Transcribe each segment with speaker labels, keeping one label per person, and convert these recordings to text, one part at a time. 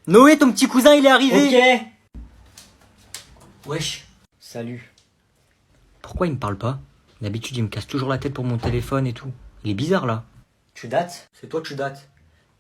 Speaker 1: Noé, ton petit cousin, il est arrivé.
Speaker 2: Ok. Wesh. Salut.
Speaker 1: Pourquoi il me parle pas? D'habitude, il me casse toujours la tête pour mon téléphone et tout. Il est bizarre, là.
Speaker 2: Tu dates? C'est toi que tu dates.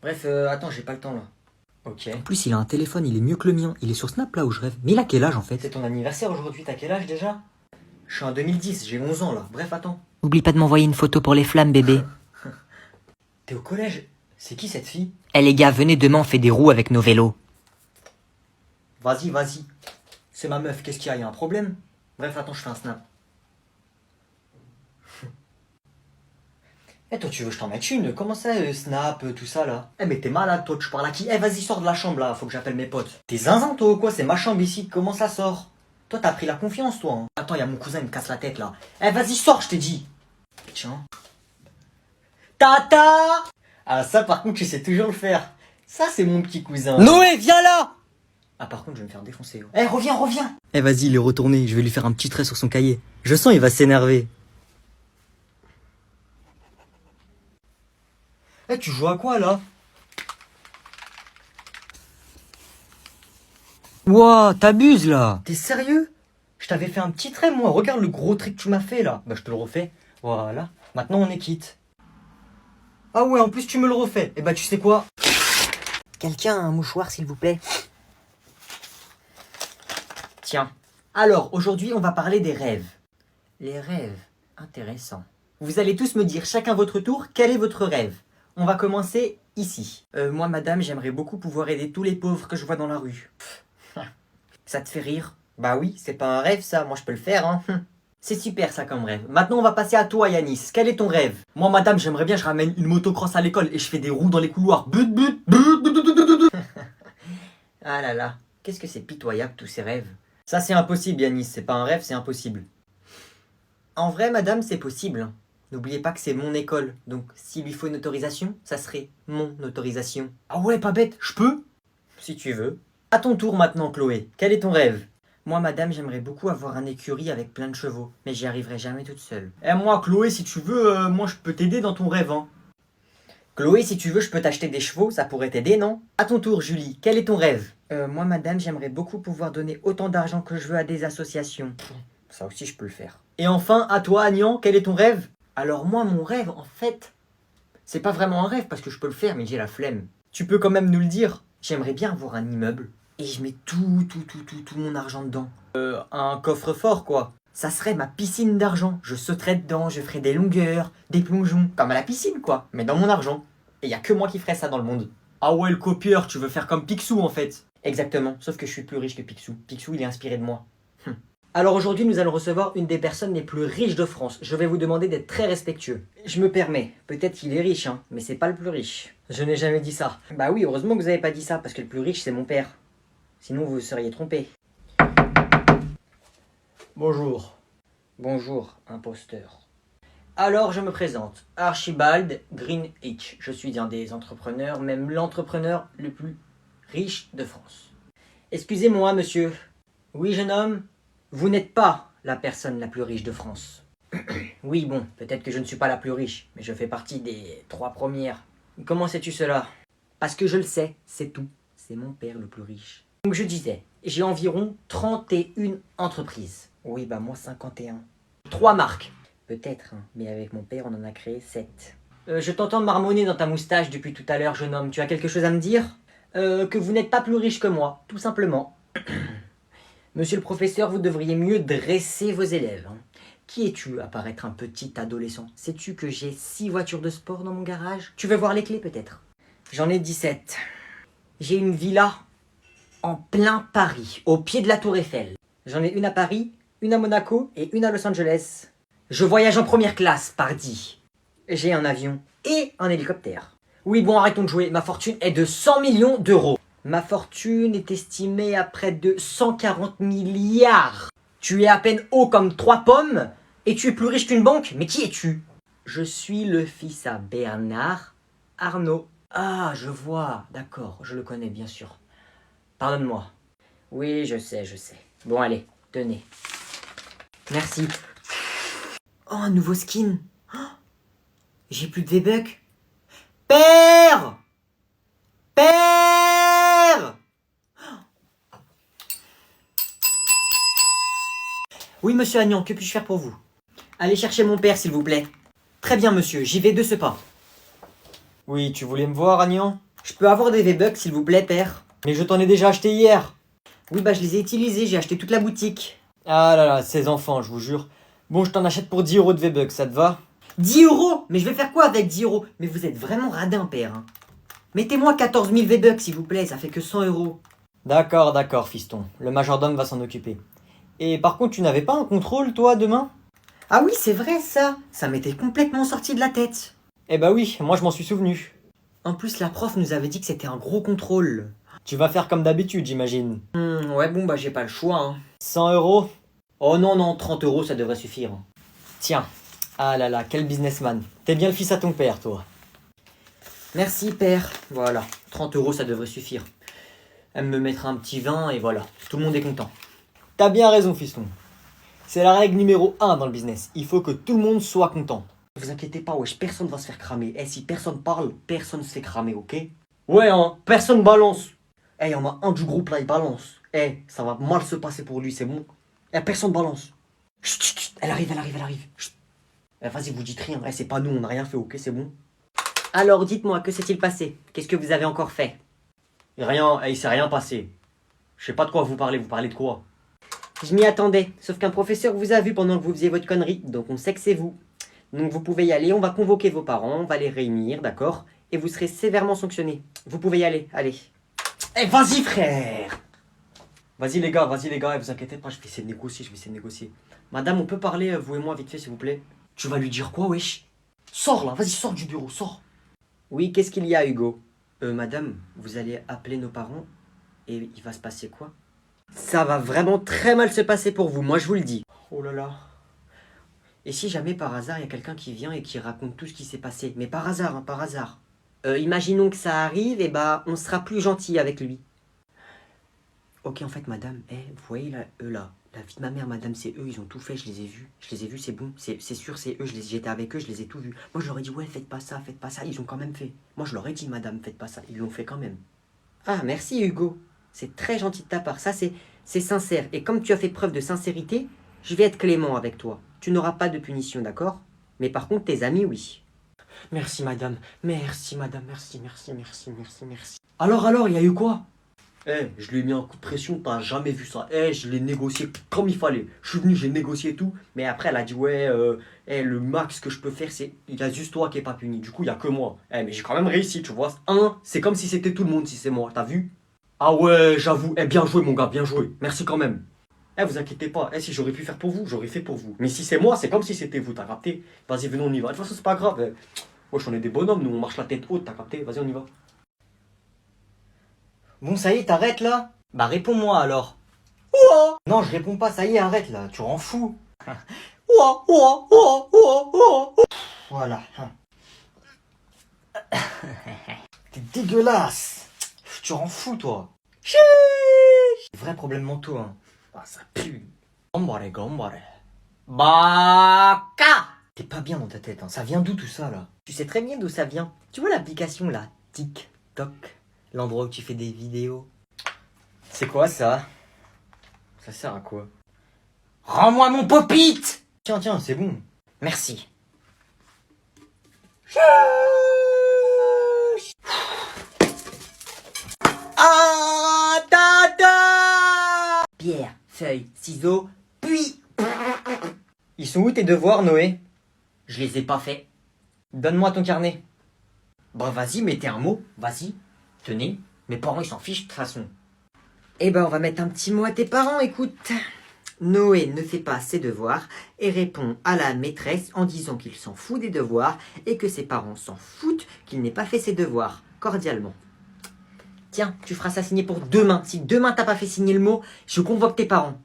Speaker 2: Bref, attends, j'ai pas le temps là. Ok.
Speaker 1: En plus, il a un téléphone, il est mieux que le mien. Il est sur Snap, là où je rêve. Mais il a quel âge, en fait?
Speaker 2: C'est ton anniversaire aujourd'hui, t'as quel âge déjà? Je suis en 2010, j'ai 11 ans là. Bref, attends.
Speaker 1: Oublie pas de m'envoyer une photo pour les flammes, bébé.
Speaker 2: T'es au collège? C'est qui cette fille?
Speaker 1: Eh les gars, venez demain, on fait des roues avec nos vélos.
Speaker 2: Vas-y, vas-y. C'est ma meuf, qu'est-ce qu'il y a? Y a un problème? Bref, attends, je fais un snap. Eh toi, tu veux que je t'en mette une? Comment ça, snap, tout ça là? Eh mais t'es malade toi, tu parles à qui? Eh vas-y, sors de la chambre là, faut que j'appelle mes potes. T'es zinzin toi ou quoi? C'est ma chambre ici, comment ça sort? Toi t'as pris la confiance toi hein. Attends, y a mon cousin, il me casse la tête là. Eh vas-y, sors, je t'ai dit. Tiens. Tata! Ah ça par contre, tu sais toujours le faire. Ça c'est mon petit cousin.
Speaker 1: Noé, viens là!
Speaker 2: Ah par contre, je vais me faire défoncer. Eh reviens, reviens!
Speaker 1: Eh vas-y, il est retourné, je vais lui faire un petit trait sur son cahier. Je sens, il va s'énerver.
Speaker 2: Eh tu joues à quoi là?
Speaker 1: Ouah, t'abuses là!
Speaker 2: T'es sérieux? Je t'avais fait un petit trait moi, regarde le gros trait que tu m'as fait là. Bah je te le refais. Voilà. Maintenant on est quitte. Ah ouais, en plus tu me le refais. Eh bah tu sais quoi?
Speaker 1: Quelqu'un a un mouchoir, s'il vous plaît?
Speaker 2: Tiens. Alors aujourd'hui on va parler des rêves. Les rêves. Intéressant. Vous allez tous me dire chacun votre tour quel est votre rêve. On va commencer ici. Moi madame, j'aimerais beaucoup pouvoir aider tous les pauvres que je vois dans la rue. Ça te fait rire? Bah oui, c'est pas un rêve ça, moi je peux le faire hein. C'est super ça comme rêve. Maintenant on va passer à toi Yanis. Quel est ton rêve? Moi madame, j'aimerais bien je ramène une motocross à l'école et je fais des roues dans les couloirs. But but but but but but but. Ah là là, qu'est-ce que c'est pitoyable tous ces rêves. Ça c'est impossible Yanis, c'est pas un rêve, c'est impossible. En vrai madame, c'est possible. N'oubliez pas que c'est mon école, donc s'il lui faut une autorisation, ça serait mon autorisation. Ah ouais, pas bête, je peux? Si tu veux. À ton tour maintenant Chloé, quel est ton rêve? Moi madame, j'aimerais beaucoup avoir un écurie avec plein de chevaux, mais j'y arriverai jamais toute seule. Eh moi Chloé, si tu veux, moi je peux t'aider dans ton rêve hein. Chloé, si tu veux, je peux t'acheter des chevaux, ça pourrait t'aider, non? À ton tour Julie, quel est ton rêve? Moi madame, j'aimerais beaucoup pouvoir donner autant d'argent que je veux à des associations. Ça aussi je peux le faire. Et enfin, à toi Agnan, quel est ton rêve? Alors moi, mon rêve, en fait, c'est pas vraiment un rêve parce que je peux le faire, mais j'ai la flemme. Tu peux quand même nous le dire. J'aimerais bien avoir un immeuble et je mets tout mon argent dedans. Un coffre-fort quoi. Ça serait ma piscine d'argent. Je sauterais dedans, je ferais des longueurs, des plongeons, comme à la piscine quoi, mais dans mon argent. Et y a que moi qui ferais ça dans le monde. Ah ouais, le copieur, tu veux faire comme Picsou en fait. Exactement, sauf que je suis plus riche que Picsou. Picsou, il est inspiré de moi. Alors aujourd'hui, nous allons recevoir une des personnes les plus riches de France. Je vais vous demander d'être très respectueux. Je me permets, peut-être qu'il est riche, hein, mais c'est pas le plus riche. Je n'ai jamais dit ça. Bah oui, heureusement que vous avez pas dit ça, parce que le plus riche, c'est mon père. Sinon, vous seriez trompé. Bonjour. Bonjour, imposteur. Alors, je me présente. Archibald Greenwich. Je suis un des entrepreneurs, même l'entrepreneur le plus riche de France. Excusez-moi, monsieur. Oui, jeune homme? Vous n'êtes pas la personne la plus riche de France. Oui, bon, peut-être que je ne suis pas la plus riche, mais je fais partie des 3 premières. Comment sais-tu cela? Parce que je le sais, c'est tout. C'est mon père le plus riche. Donc je disais, j'ai environ 31 entreprises. Oui, bah moi 51. 3 marques. Peut-être, hein, mais avec mon père, on en a créé 7. Je t'entends marmonner dans ta moustache depuis tout à l'heure, jeune homme. Tu as quelque chose à me dire? Que vous n'êtes pas plus riche que moi, tout simplement. Monsieur le professeur, vous devriez mieux dresser vos élèves. Hein. Qui es-tu à paraître un petit adolescent? Sais-tu que j'ai 6 voitures de sport dans mon garage? Tu veux voir les clés peut-être? J'en ai 17. J'ai une villa en plein Paris, au pied de la Tour Eiffel. J'en ai une à Paris, une à Monaco et une à Los Angeles. Je voyage en première classe, pardi. J'ai un avion et un hélicoptère. Oui bon, arrêtons de jouer, ma fortune est de 100 millions d'euros. Ma fortune est estimée à près de 140 milliards. Tu es à peine haut comme 3 pommes et tu es plus riche qu'une banque. Mais qui es-tu? Je suis le fils à Bernard Arnault. Ah, je vois. D'accord, je le connais bien sûr. Pardonne-moi. Oui, je sais. Bon, allez, tenez. Merci. Oh, un nouveau skin. Oh, j'ai plus de V-Bucks. Père! Père! Oui, monsieur Agnan, que puis-je faire pour vous? Allez chercher mon père, s'il vous plaît. Très bien, monsieur, j'y vais de ce pas.
Speaker 1: Oui, tu voulais me voir, Agnan?
Speaker 2: Je peux avoir des V-Bucks, s'il vous plaît, père?
Speaker 1: Mais je t'en ai déjà acheté hier.
Speaker 2: Oui, bah je les ai utilisés, j'ai acheté toute la boutique.
Speaker 1: Ah là là, ces enfants, je vous jure. Bon, je t'en achète pour 10 € de V-Bucks, ça te va?
Speaker 2: 10 euros? Mais je vais faire quoi avec 10 euros? Mais vous êtes vraiment radin, père. Hein. Mettez-moi 14 000 V-Bucks, s'il vous plaît, ça fait que 100 euros.
Speaker 1: D'accord, d'accord, fiston. Le majordome va s'en occuper. Et par contre, tu n'avais pas un contrôle, toi, demain?
Speaker 2: Ah oui, c'est vrai ça. Ça m'était complètement sorti de la tête.
Speaker 1: Eh bah oui, moi je m'en suis souvenu.
Speaker 2: En plus, la prof nous avait dit que c'était un gros contrôle.
Speaker 1: Tu vas faire comme d'habitude, j'imagine.
Speaker 2: Ouais, bon, bah j'ai pas le choix. Hein.
Speaker 1: 100 €?
Speaker 2: Oh non, non, 30 euros, ça devrait suffire.
Speaker 1: Tiens. Ah là là, quel businessman. T'es bien le fils à ton père, toi.
Speaker 2: Merci, père. Voilà, 30 euros, ça devrait suffire. Elle me mettra un petit vin et voilà, tout le monde est content.
Speaker 1: T'as bien raison, fiston. C'est la règle numéro 1 dans le business. Il faut que tout le monde soit content.
Speaker 2: Vous inquiétez pas, wesh, personne va se faire cramer. Eh, si personne parle, personne se fait cramer, ok?
Speaker 1: Ouais, hein, personne balance.
Speaker 2: Eh, y en a un du groupe là, il balance. Eh, ça va mal se passer pour lui, c'est bon? Eh, personne balance. Chut, chut, chut, elle arrive, elle arrive, elle arrive. Chut. Eh, vas-y, vous dites rien. Eh, c'est pas nous, on n'a rien fait, ok, c'est bon? Alors, dites-moi, que s'est-il passé? Qu'est-ce que vous avez encore fait?
Speaker 1: Rien, il s'est rien passé. Je sais pas de quoi vous parlez de quoi?
Speaker 2: Je m'y attendais, sauf qu'un professeur vous a vu pendant que vous faisiez votre connerie, donc on sait que c'est vous. Donc vous pouvez y aller, on va convoquer vos parents, on va les réunir, d'accord? Et vous serez sévèrement sanctionné. Vous pouvez y aller, allez. Eh, vas-y frère!
Speaker 1: Vas-y les gars, vous inquiétez pas, je vais essayer de négocier,
Speaker 2: Madame, on peut parler, vous et moi, vite fait, s'il vous plaît?
Speaker 1: Tu vas lui dire quoi, wesh? Sors là, vas-y, sors du bureau, sors.
Speaker 2: Oui, qu'est-ce qu'il y a, Hugo? Madame, vous allez appeler nos parents et il va se passer quoi? Ça va vraiment très mal se passer pour vous, moi je vous le dis.
Speaker 1: Oh là là.
Speaker 2: Et si jamais par hasard il y a quelqu'un qui vient et qui raconte tout ce qui s'est passé, mais par hasard, hein, par hasard. Imaginons que ça arrive, et bah on sera plus gentil avec lui. Ok, en fait, madame, vous voyez là, eux là, la vie de ma mère, madame, c'est eux, ils ont tout fait, je les ai vus, c'est bon, c'est sûr, c'est eux, j'étais avec eux, je les ai tout vus. Moi, je leur ai dit, ouais, faites pas ça, ils ont quand même fait. Moi, je leur ai dit, madame, faites pas ça, ils l'ont fait quand même. Ah, merci Hugo, c'est très gentil de ta part, ça c'est sincère, et comme tu as fait preuve de sincérité, je vais être clément avec toi. Tu n'auras pas de punition, d'accord? Mais par contre, tes amis, oui.
Speaker 1: Merci madame, merci. Alors, il y a eu quoi? Je lui ai mis un coup de pression, t'as jamais vu ça. Je l'ai négocié comme il fallait. Je suis venu, j'ai négocié tout. Mais après, elle a dit, ouais, le max que je peux faire, c'est. Il y a juste toi qui est pas puni. Du coup, il y a que moi. Mais j'ai quand même réussi, tu vois. C'est comme si c'était tout le monde si c'est moi, t'as vu? Ah ouais, j'avoue. Bien joué, mon gars, bien joué. Merci quand même. Vous inquiétez pas. Si j'aurais pu faire pour vous, j'aurais fait pour vous. Mais si c'est moi, c'est comme si c'était vous, t'as capté? Vas-y, venons, on y va. De toute façon, c'est pas grave. Wesh, on est des bonhommes, nous, on marche la tête haute, t'as capté? Vas-y, on y va.
Speaker 2: Bon, ça y est, t'arrêtes là? Bah réponds-moi alors.
Speaker 1: Ouah.
Speaker 2: Non, je réponds pas, ça y est, arrête là, tu rends fou.
Speaker 1: Ouah, ouah, ouah, ouah, ouah.
Speaker 2: Voilà. T'es dégueulasse. Tu rends fou, toi.
Speaker 1: Chiii.
Speaker 2: Vrai problème mentaux, hein.
Speaker 1: Ah, ça pue. Gambare.
Speaker 2: Baka. T'es pas bien dans ta tête, hein. Ça vient d'où tout ça là? Tu sais très bien d'où ça vient. Tu vois l'application là, TikTok, l'endroit où tu fais des vidéos.
Speaker 1: C'est quoi ça? Ça sert à quoi?
Speaker 2: Rends-moi mon pop-it.
Speaker 1: Tiens, c'est bon.
Speaker 2: Merci.
Speaker 1: Ah, tata!
Speaker 2: Pierre, feuille, ciseaux, puis...
Speaker 1: Ils sont où tes devoirs, Noé?
Speaker 2: Je les ai pas faits.
Speaker 1: Donne-moi ton carnet.
Speaker 2: Bah vas-y, mettez un mot, vas-y. Tenez, mes parents ils s'en fichent de toute façon. Eh ben on va mettre un petit mot à tes parents, écoute. Noé ne fait pas ses devoirs et répond à la maîtresse en disant qu'il s'en fout des devoirs et que ses parents s'en foutent qu'il n'ait pas fait ses devoirs, cordialement. Tiens, tu feras ça signer pour demain. Si demain t'as pas fait signer le mot, je convoque tes parents.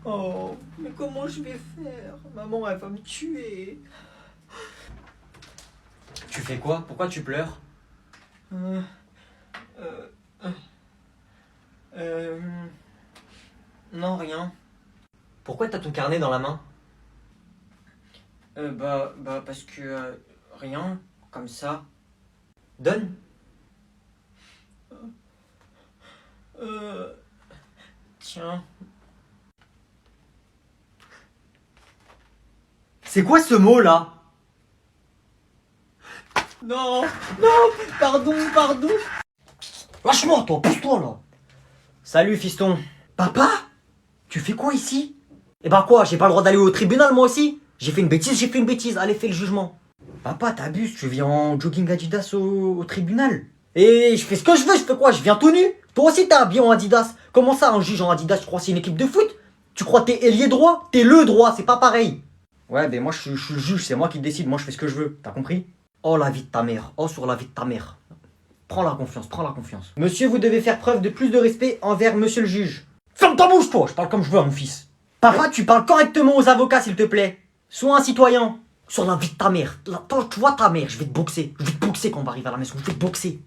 Speaker 1: Oh, mais comment je vais faire? Maman, elle va me tuer. Tu fais quoi? Pourquoi tu pleures?
Speaker 2: Non, rien.
Speaker 1: Pourquoi t'as ton carnet dans la main?
Speaker 2: Bah parce que... rien, comme ça.
Speaker 1: Donne.
Speaker 2: Tiens.
Speaker 1: C'est quoi ce mot là?
Speaker 2: Non, non, pardon, pardon.
Speaker 1: Lâche-moi toi, pousse-toi là. Salut fiston. Papa? Tu fais quoi ici? Eh ben quoi, j'ai pas le droit d'aller au tribunal moi aussi? J'ai fait une bêtise, allez fais le jugement. Papa, t'abuses, tu viens en jogging Adidas au tribunal? Et je fais ce que je veux, je fais quoi? Je viens tout nu? Toi aussi t'es habillé en Adidas. Comment ça, un juge en Adidas, tu crois que c'est une équipe de foot? Tu crois que t'es ailier droit? T'es le droit, c'est pas pareil. Ouais, ben moi je suis le juge, c'est moi qui décide, moi je fais ce que je veux, t'as compris? Oh la vie de ta mère, oh sur la vie de ta mère. Prends la confiance, prends la confiance. Monsieur, vous devez faire preuve de plus de respect envers monsieur le juge. Ferme ta bouche toi, je parle comme je veux à mon fils. Papa, tu parles correctement aux avocats s'il te plaît. Sois un citoyen. Sur la vie de ta mère. Toi, tu vois ta mère, je vais te boxer. Je vais te boxer quand on va arriver à la maison, je vais te boxer.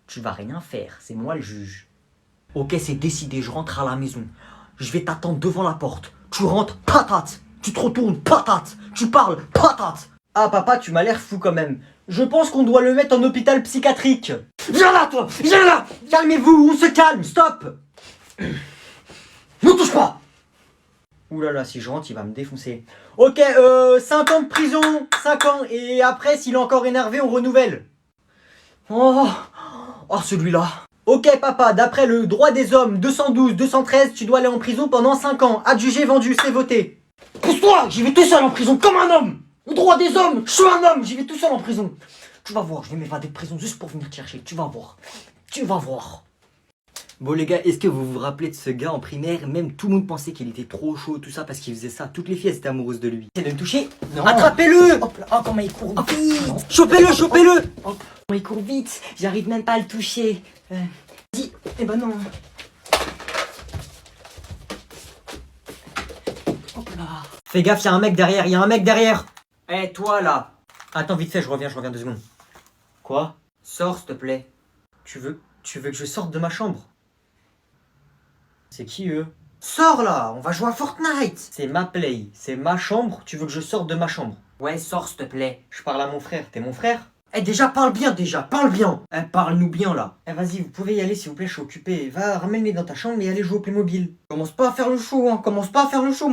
Speaker 1: Tu vas rien faire, c'est moi le juge. Ok, c'est décidé, je rentre à la maison. Je vais t'attendre devant la porte. Tu rentres, patate. Tu te retournes, patate. Tu parles, patate. Ah papa, tu m'as l'air fou quand même. Je pense qu'on doit le mettre en hôpital psychiatrique. Viens là toi, viens là. Calmez-vous, on se calme, stop. Ne touche pas. Ouh là là, si je rentre, il va me défoncer. Ok, 5 ans de prison, 5 ans. Et après, s'il est encore énervé, on renouvelle. Oh, oh celui-là. Ok papa, d'après le droit des hommes 212, 213, tu dois aller en prison pendant 5 ans. Adjugé, vendu, c'est voté. Pousse-toi, j'y vais tout seul en prison comme un homme. Le droit des hommes, je suis un homme, j'y vais tout seul en prison. Tu vas voir, je vais m'évader de prison juste pour venir te chercher. Tu vas voir. Tu vas voir. Bon les gars, est-ce que vous vous rappelez de ce gars en primaire? Même tout le monde pensait qu'il était trop chaud, tout ça, parce qu'il faisait ça. Toutes les filles étaient amoureuses de lui. C'est de me toucher.
Speaker 2: Non.
Speaker 1: Attrapez-le.
Speaker 2: Hop là, oh, comment il court vite.
Speaker 1: Chopez-le, chopez-le.
Speaker 2: Hop, comment il court vite. J'arrive même pas à le toucher. Dis, eh ben non. Hop là.
Speaker 1: Fais gaffe, y'a un mec derrière, y'a un mec derrière. Eh toi là. Attends vite fait, je reviens 2 secondes. Quoi? Sors s'il te plaît. Tu veux que je sorte de ma chambre? C'est qui eux? Sors là, on va jouer à Fortnite. C'est ma play, c'est ma chambre, tu veux que je sorte de ma chambre?
Speaker 2: Ouais, sors s'il te plaît.
Speaker 1: Je parle à mon frère, t'es mon frère? Eh déjà, parle bien. Eh parle-nous bien là. Eh vas-y, vous pouvez y aller s'il vous plaît, je suis occupé. Va, ramène-les dans ta chambre et allez jouer au Playmobil. Commence pas à faire le show, hein, moi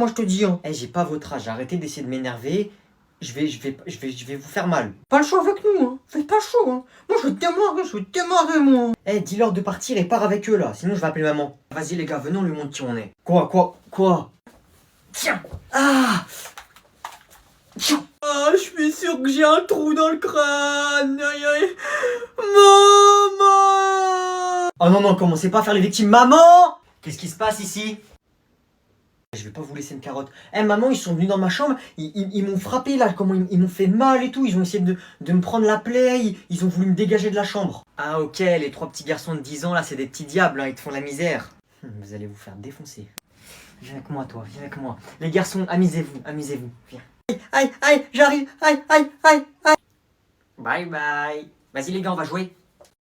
Speaker 1: je te dis. Hein. Eh j'ai pas votre âge, arrêtez d'essayer de m'énerver. Je vais vous faire mal. Pas le choix avec nous, hein. Faites pas chaud, hein. Moi je vais te démarrer, moi. Eh dis-leur de partir et pars avec eux là, sinon je vais appeler maman. Vas-y les gars, venez on lui montre qui on est. Quoi? Tiens. Ah. Tiens. Ah, je suis sûr que j'ai un trou dans le crâne. Aïe aïe. Maman. Oh non, commencez pas à faire les victimes. Maman. Qu'est-ce qui se passe ici? Je vais pas vous laisser une carotte. Eh maman, ils sont venus dans ma chambre, ils m'ont frappé là, comment ils m'ont fait mal et tout, ils ont essayé de me prendre la plaie, ils ont voulu me dégager de la chambre. Ah ok, les 3 petits garçons de 10 ans là, c'est des petits diables, hein, ils te font la misère. Vous allez vous faire défoncer. Viens avec moi toi, viens avec moi. Les garçons, amusez-vous, viens. Aïe, j'arrive, aïe. Bye bye. Vas-y les gars, on va jouer.